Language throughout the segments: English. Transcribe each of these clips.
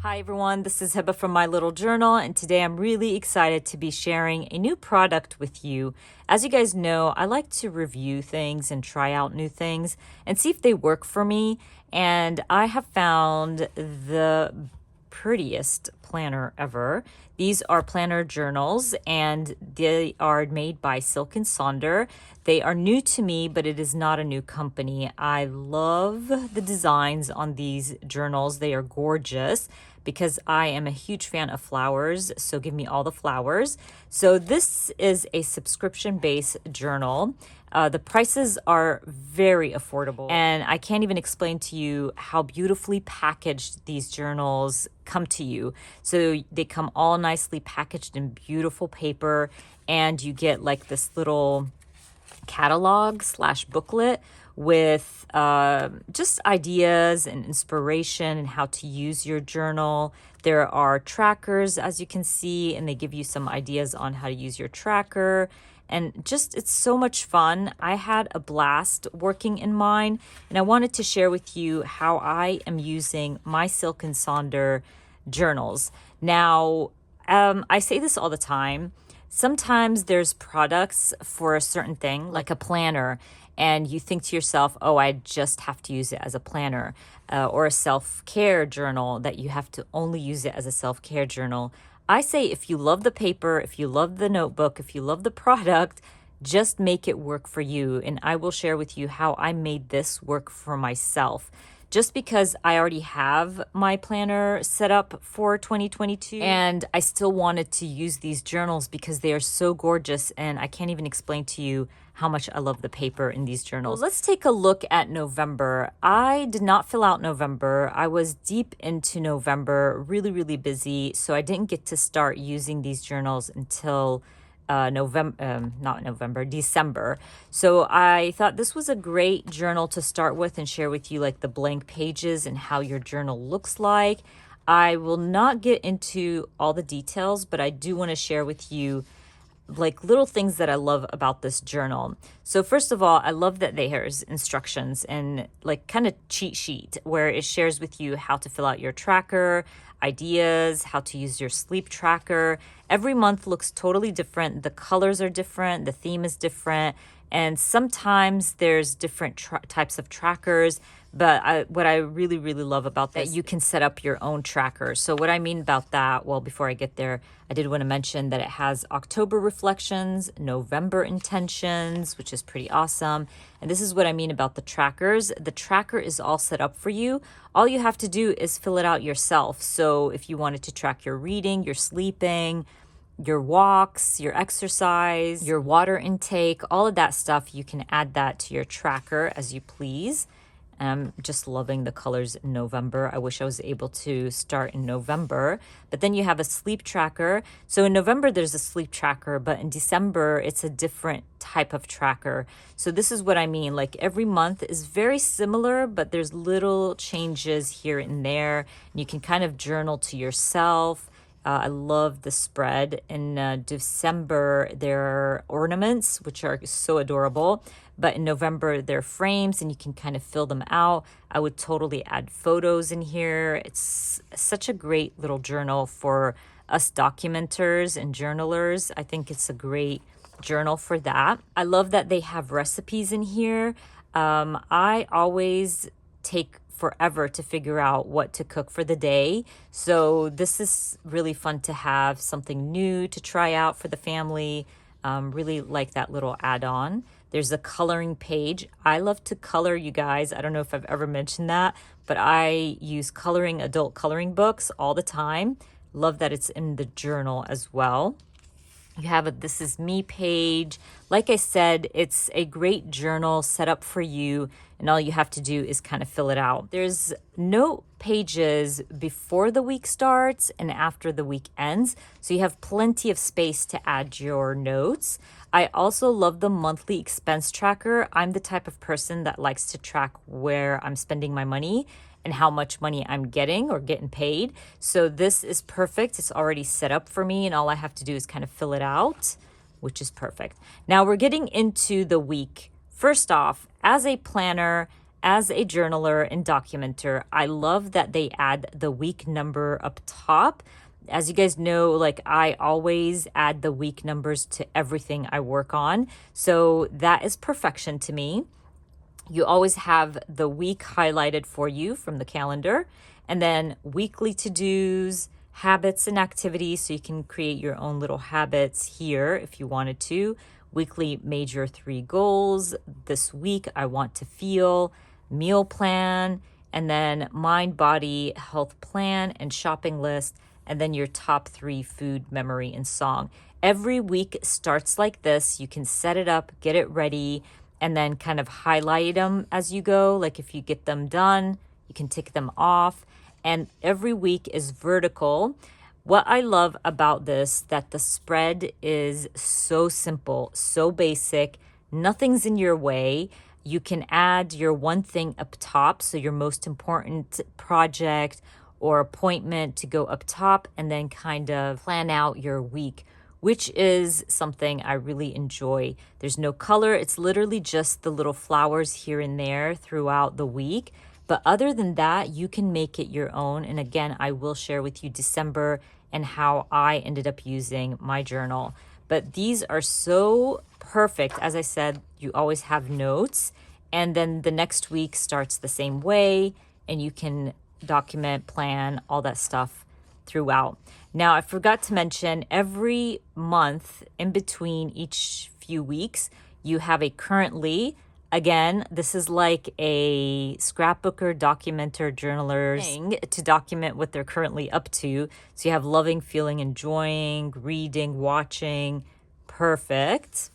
Hi everyone, this is Hiba from My Little Journal, and today I'm really excited to be sharing a new product with you. As you guys know, I like to review things and try out new things and see if they work for me, and I have found the prettiest planner ever. These are planner journals, and they are made by Silk and Sonder. They are new to me, but it is not a new company. I love the designs on these journals. They are gorgeous because I am a huge fan of flowers, so give me all the flowers. So this is a subscription-based journal. The prices are very affordable, and I can't even explain to you how beautifully packaged these journals come to you. So they come all nicely packaged in beautiful paper, and you get like this little catalog slash booklet with just ideas and inspiration and how to use your journal. There are trackers, as you can see, and they give you some ideas on how to use your tracker. And just, it's so much fun. I had a blast working in mine, and I wanted to share with you how I am using my Silk and Sonder journals. Now, I say this all the time. Sometimes there's products for a certain thing, like a planner, and you think to yourself, oh, I just have to use it as a planner, or a self-care journal that you have to only use it as a self-care journal. I say if you love the paper, if you love the notebook, if you love the product, just make it work for you. And I will share with you how I made this work for myself. Just because I already have my planner set up for 2022, and I still wanted to use these journals because they are so gorgeous, and I can't even explain to you how much I love the paper in these journals. Let's take a look at November. I did not fill out November. I was deep into November, really busy, so I didn't get to start using these journals until December. So I thought this was a great journal to start with and share with you like the blank pages and how your journal looks like. I will not get into all the details, but I do want to share with you like little things that I love about this journal. So first of all, I love that there's instructions and like kind of cheat sheet where it shares with you how to fill out your tracker, ideas, how to use your sleep tracker. Every month looks totally different. The colors are different, the theme is different, and sometimes there's different types of trackers. But what I really love about that, you can set up your own tracker. So what I mean about that, well, before I get there, I did want to mention that it has October reflections, November intentions, which is pretty awesome. And this is what I mean about the trackers. The tracker is all set up for you. All you have to do is fill it out yourself. So if you wanted to track your reading, your sleeping, your walks, your exercise, your water intake, all of that stuff, you can add that to your tracker as you please. I'm just loving the colors in November. I wish I was able to start in November. But then you have a sleep tracker. So in November, there's a sleep tracker, but in December, it's a different type of tracker. So this is what I mean. Like every month is very similar, but there's little changes here and there. And you can kind of journal to yourself. I love the spread. In December, there are ornaments, which are so adorable. But in November, they're frames, and you can kind of fill them out. I would totally add photos in here. It's such a great little journal for us documenters and journalers. I think it's a great journal for that. I love that they have recipes in here. I always take forever to figure out what to cook for the day. So this is really fun to have something new to try out for the family. Really like that little add-on. There's a coloring page. I love to color, you guys. I don't know if I've ever mentioned that, but I use adult coloring books all the time. Love that it's in the journal as well. You have a This Is Me page. Like I said, it's a great journal set up for you, and all you have to do is kind of fill it out. There's note pages before the week starts and after the week ends, so you have plenty of space to add your notes. I also love the monthly expense tracker. I'm the type of person that likes to track where I'm spending my money and how much money I'm getting or getting paid. So this is perfect. It's already set up for me, and all I have to do is kind of fill it out, which is perfect. Now we're getting into the week. First off, as a planner, as a journaler and documenter, I love that they add the week number up top. As you guys know, like I always add the week numbers to everything I work on. So that is perfection to me. You always have the week highlighted for you from the calendar, and then weekly to-dos, habits and activities. So you can create your own little habits here if you wanted to. Weekly major 3 goals. This week, I want to feel, meal plan, and then mind, body, health plan, and shopping list, and then your top 3 food, memory, and song. Every week starts like this. You can set it up, get it ready, and then kind of highlight them as you go. Like if you get them done, you can tick them off. And every week is vertical. What I love about this, that the spread is so simple, so basic, nothing's in your way. You can add your one thing up top, so your most important project or appointment to go up top, and then kind of plan out your week, which is something I really enjoy. There's no color. It's literally just the little flowers here and there throughout the week. But other than that, you can make it your own. And again, I will share with you December and how I ended up using my journal. But these are so perfect. As I said, you always have notes. And then the next week starts the same way, and you can document, plan, all that stuff throughout. Now, I forgot to mention every month in between each few weeks, you have a currently. Again, this is like a scrapbooker, documenter, journaler thing to document what they're currently up to. So you have loving, feeling, enjoying, reading, watching. Perfect.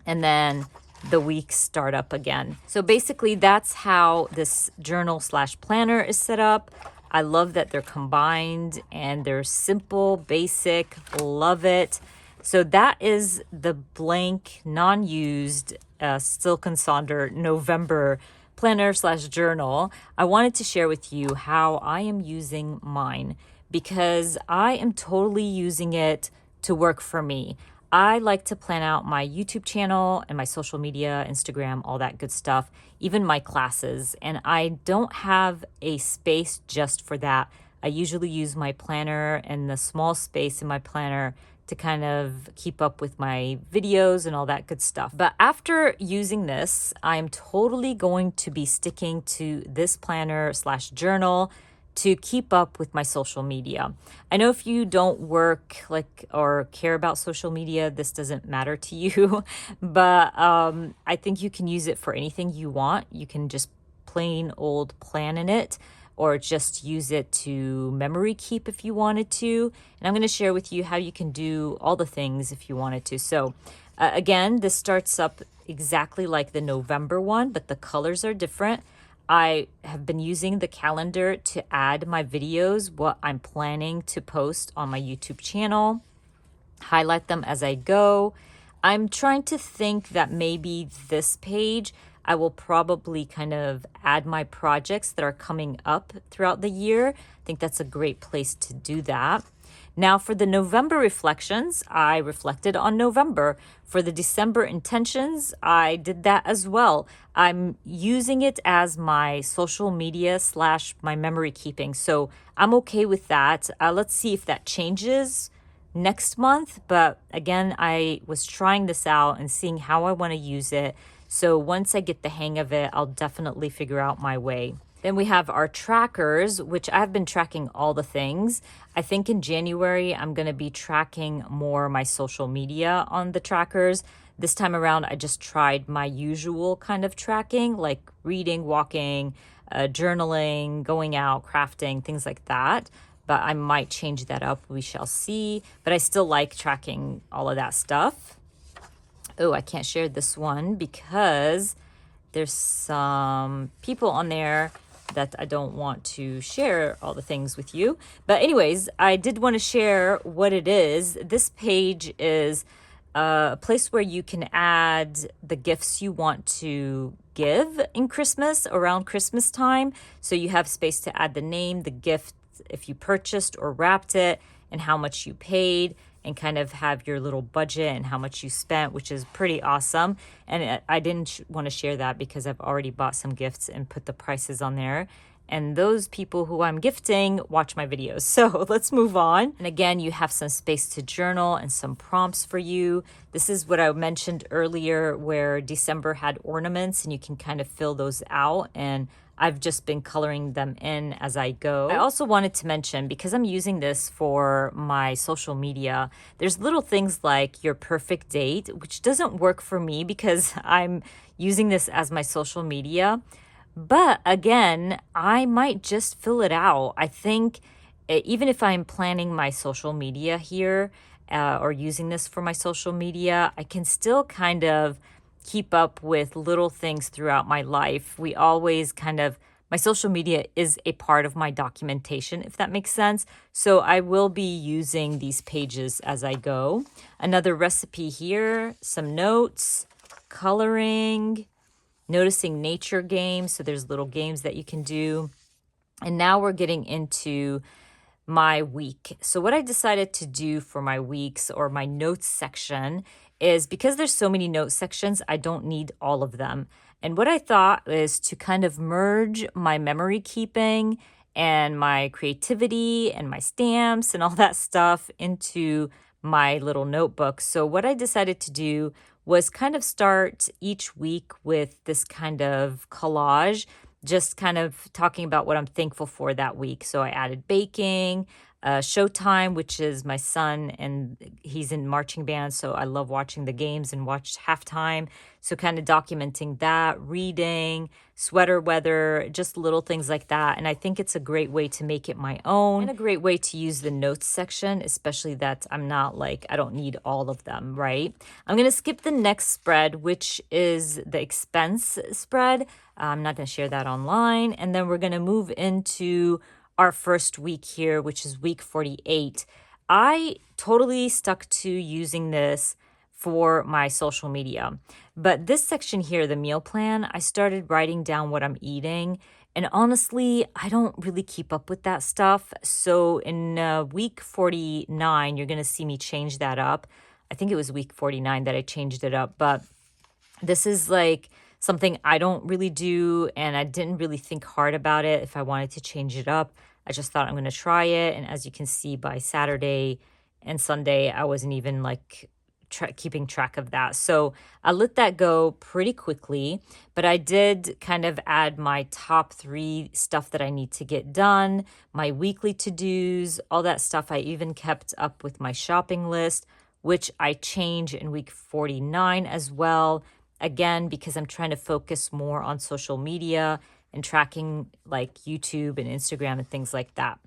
And then the weeks start up again. So basically that's how this journal / planner is set up. I love that they're combined and they're simple, basic, love it. So that is the blank, non-used Silk & Sonder November planner / journal. I wanted to share with you how I am using mine because I am totally using it to work for me. I like to plan out my YouTube channel and my social media, Instagram, all that good stuff, even my classes. And I don't have a space just for that. I usually use my planner and the small space in my planner to kind of keep up with my videos and all that good stuff. But after using this, I'm totally going to be sticking to this planner / journal to keep up with my social media. I know if you don't work like or care about social media, this doesn't matter to you, but I think you can use it for anything you want. You can just plain old plan in it, or just use it to memory keep if you wanted to. And I'm going to share with you how you can do all the things if you wanted to. So again, this starts up exactly like the November one, but the colors are different. I have been using the calendar to add my videos, what I'm planning to post on my YouTube channel, highlight them as I go. I'm trying to think that maybe this page, I will probably kind of add my projects that are coming up throughout the year. I think that's a great place to do that. Now for the November reflections, I reflected on November. For the December intentions, I did that as well. I'm using it as my social media / my memory keeping. So I'm okay with that. Let's see if that changes next month. But again, I was trying this out and seeing how I want to use it. So once I get the hang of it, I'll definitely figure out my way. Then we have our trackers, which I've been tracking all the things. I think in January, I'm going to be tracking more my social media on the trackers. This time around, I just tried my usual kind of tracking, like reading, walking, journaling, going out, crafting, things like that. But I might change that up. We shall see. But I still like tracking all of that stuff. Oh, I can't share this one because there's some people on there that I don't want to share all the things with you. But anyways, I did want to share what it is. This page is a place where you can add the gifts you want to give in Christmas, around Christmas time. So you have space to add the name, the gift, if you purchased or wrapped it, and how much you paid. and kind of have your little budget and how much you spent, which is pretty awesome. And I didn't want to share that because I've already bought some gifts and put the prices on there. And those people who I'm gifting watch my videos. So let's move on. And again, you have some space to journal and some prompts for you. This is what I mentioned earlier where December had ornaments and you can kind of fill those out. And I've just been coloring them in as I go. I also wanted to mention, because I'm using this for my social media, there's little things like your perfect date, which doesn't work for me because I'm using this as my social media. But again, I might just fill it out. I think even if I'm planning my social media here or using this for my social media, I can still kind of keep up with little things throughout my life. We always kind of, my social media is a part of my documentation, if that makes sense. So I will be using these pages as I go. Another recipe here, some notes, coloring, noticing nature games. So there's little games that you can do. And now we're getting into my week. So what I decided to do for my weeks or my notes section is, because there's so many note sections, I don't need all of them. And what I thought is to kind of merge my memory keeping and my creativity and my stamps and all that stuff into my little notebook. So what I decided to do was kind of start each week with this kind of collage, just kind of talking about what I'm thankful for that week. So I added baking, Showtime, which is my son, and he's in marching band, so I love watching the games and watched halftime. So kind of documenting that, reading, sweater weather, just little things like that. And I think it's a great way to make it my own and a great way to use the notes section, especially that I'm not like, I don't need all of them, right? I'm going to skip the next spread, which is the expense spread. I'm not going to share that online. And then we're going to move into our first week here, which is week 48. I totally stuck to using this for my social media. But this section here, the meal plan, I started writing down what I'm eating. And honestly, I don't really keep up with that stuff. So in week 49, you're going to see me change that up. I think it was week 49 that I changed it up. But this is like something I don't really do, and I didn't really think hard about it if I wanted to change it up. I just thought I'm going to try it. And as you can see, by Saturday and Sunday, I wasn't even like keeping track of that. So I let that go pretty quickly, but I did kind of add my top 3 stuff that I need to get done, my weekly to-dos, all that stuff. I even kept up with my shopping list, which I change in week 49 as well. Again, because I'm trying to focus more on social media and tracking like YouTube and Instagram and things like that.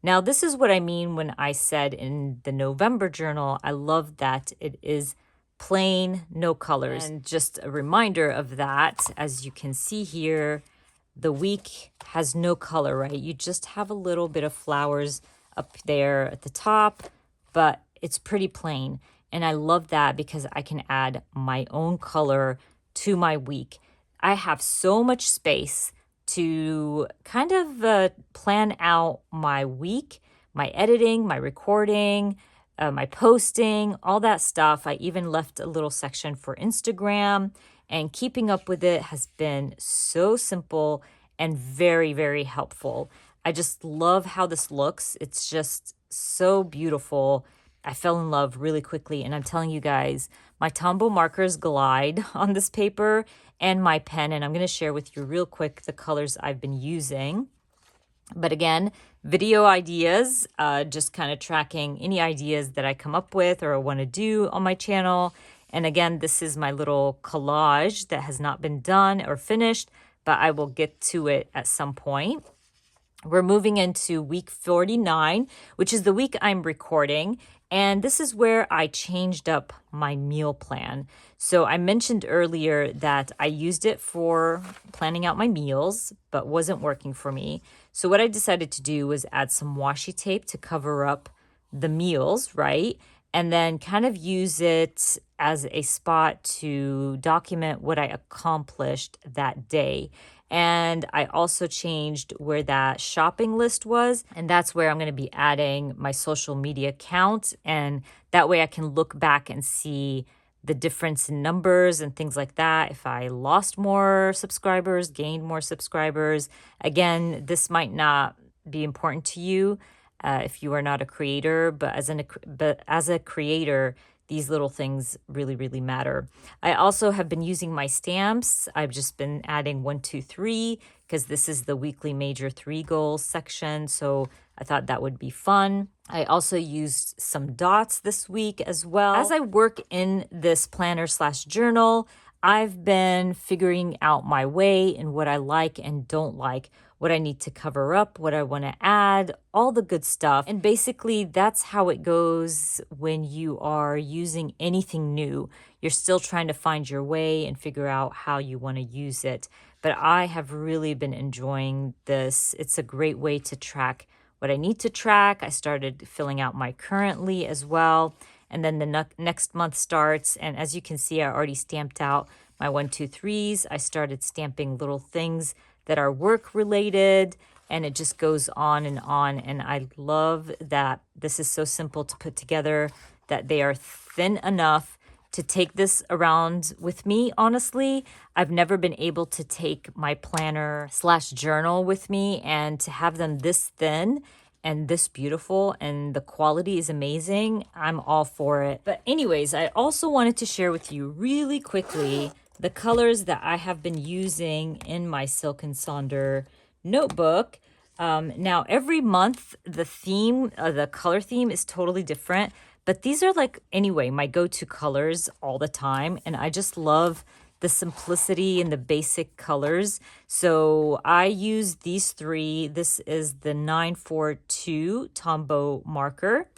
Now, this is what I mean when I said in the November journal, I love that it is plain, no colors. And just a reminder of that, as you can see here, the week has no color, right? You just have a little bit of flowers up there at the top, but it's pretty plain. And I love that because I can add my own color to my week. I have so much space to kind of plan out my week, my editing, my recording, my posting, all that stuff. I even left a little section for Instagram, and keeping up with it has been so simple and very, very helpful. I just love how this looks. It's just so beautiful. I fell in love really quickly, and I'm telling you guys, my Tombow markers glide on this paper and my pen, and I'm going to share with you real quick the colors I've been using. But again, video ideas, just kind of tracking any ideas that I come up with or want to do on my channel. And again, this is my little collage that has not been done or finished, but I will get to it at some point. We're moving into week 49, which is the week I'm recording. And this is where I changed up my meal plan. So I mentioned earlier that I used it for planning out my meals, but wasn't working for me. So what I decided to do was add some washi tape to cover up the meals, right? And then kind of use it as a spot to document what I accomplished that day. And I also changed where that shopping list was. And that's where I'm going to be adding my social media account. And that way I can look back and see the difference in numbers and things like that. If I lost more subscribers, gained more subscribers. Again, this might not be important to you if you are not a creator, but as a creator, these little things really, really matter. I also have been using my stamps. I've just been adding 1, 2, 3 because this is the weekly major 3 goals section. So I thought that would be fun. I also used some dots this week as well. As I work in this planner / journal, I've been figuring out my way and what I like and don't like, what I need to cover up, what I want to add, all the good stuff. And basically, that's how it goes when you are using anything new. You're still trying to find your way and figure out how you want to use it. But I have really been enjoying this. It's a great way to track what I need to track. I started filling out my currently as well. And then the next month starts. And as you can see, I already stamped out my 1, 2, 3s. I started stamping little things that are work related, and it just goes on. And I love that this is so simple to put together, that they are thin enough to take this around with me. Honestly, I've never been able to take my planner / journal with me and to have them this thin and this beautiful, and the quality is amazing. I'm all for it. But anyways, I also wanted to share with you really quickly the colors that I have been using in my Silk & Sonder notebook. Now, every month, the theme, the color theme is totally different. But these are like, anyway, my go-to colors all the time. And I just love the simplicity and the basic colors. So I use these 3. This is the 942 Tombow marker.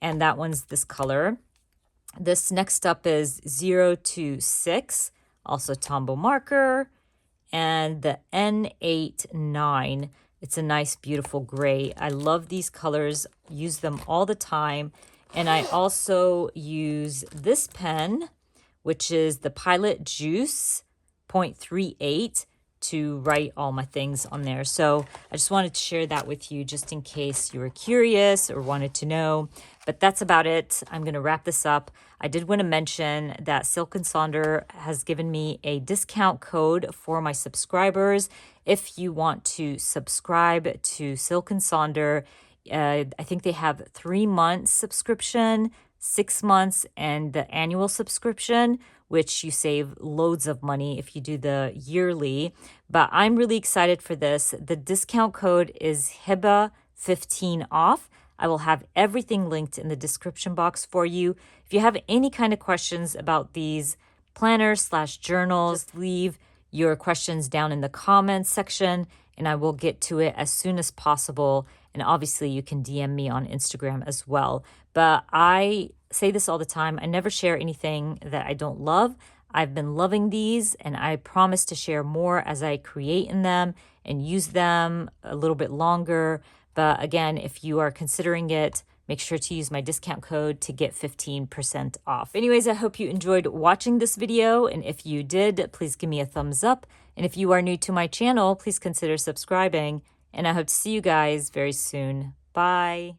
And that one's this color. This next up is 026, also Tombow marker. And the N89. It's a nice, beautiful gray. I love these colors. Use them all the time. And I also use this pen, which is the Pilot Juice 0.38, to write all my things on there. So I just wanted to share that with you just in case you were curious or wanted to know. But that's about it. I'm going to wrap this up. I did want to mention that Silk & Sonder has given me a discount code for my subscribers. If you want to subscribe to Silk & Sonder, I think they have 3 months subscription, 6 months, and the annual subscription, which you save loads of money if you do the yearly. But I'm really excited for this. The discount code is HIBA15 off. I will have everything linked in the description box for you. If you have any kind of questions about these planners / journals, just leave your questions down in the comments section and I will get to it as soon as possible. And obviously you can DM me on Instagram as well. But I say this all the time. I never share anything that I don't love. I've been loving these and I promise to share more as I create in them and use them a little bit longer. But again, if you are considering it, make sure to use my discount code to get 15% off. Anyways, I hope you enjoyed watching this video. And if you did, please give me a thumbs up. And if you are new to my channel, please consider subscribing. And I hope to see you guys very soon. Bye.